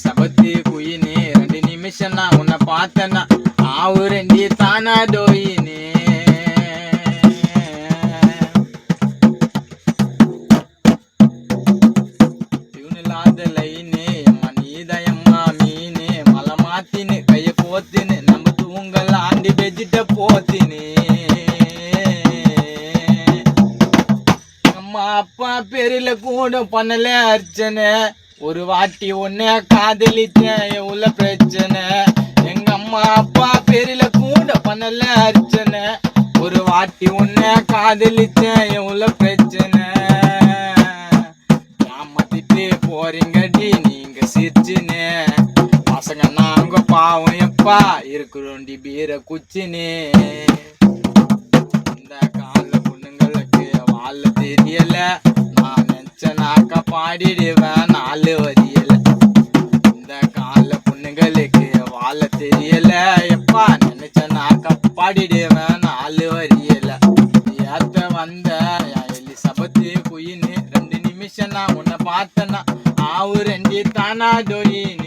எலிசபத்து குயினே 2 நிமிஷம் நான் உன்னை பார்த்தேன்னா ஆவு 2 தானா டோயினே. டியூனில்லாத லைனே அம்மா நீதயம்மா மீனே மலை மாத்தின்னு கைய கோத்தின்னு நம்ம தூங்கல் ஆண்டி வெஜிட்ட போத்தினே. அம்மா அப்பா பேரில கூட பண்ணல அர்ச்சனை ஒரு வாட்டி உன்னை காதலிச்சேன் எவ்வளோ பிரச்சனை. எங்க அம்மா அப்பா பேரில கூட பண்ணல அர்ச்சனை ஒரு வாட்டி உன்னை காதலிச்சேன் எவ்வளோ பிரச்சனை. ஏமாத்திட்டு போறீங்கடி நீங்க சிரிச்சுனே பசங்க நாங்க பாவம் எப்பா இருக்கிறோண்டி பீர குச்சினே. இந்த கால பொண்ணுங்களுக்கு வாழ தெரியல நான் நினைச்சனாக்கா பாடிடுவேன் 4 வரியல. இந்த கால பொண்ணுங்களுக்கு வாழ தெரியல எப்பா நினைச்சனாக்கா பாடிடுவேன் 4 வரியல. ஏத்த வந்த எலிசபத்து குயின்னு 2 நிமிஷம் நான் உன்னை பார்த்தேன்னா ஆவு 2 தானா டோயினே.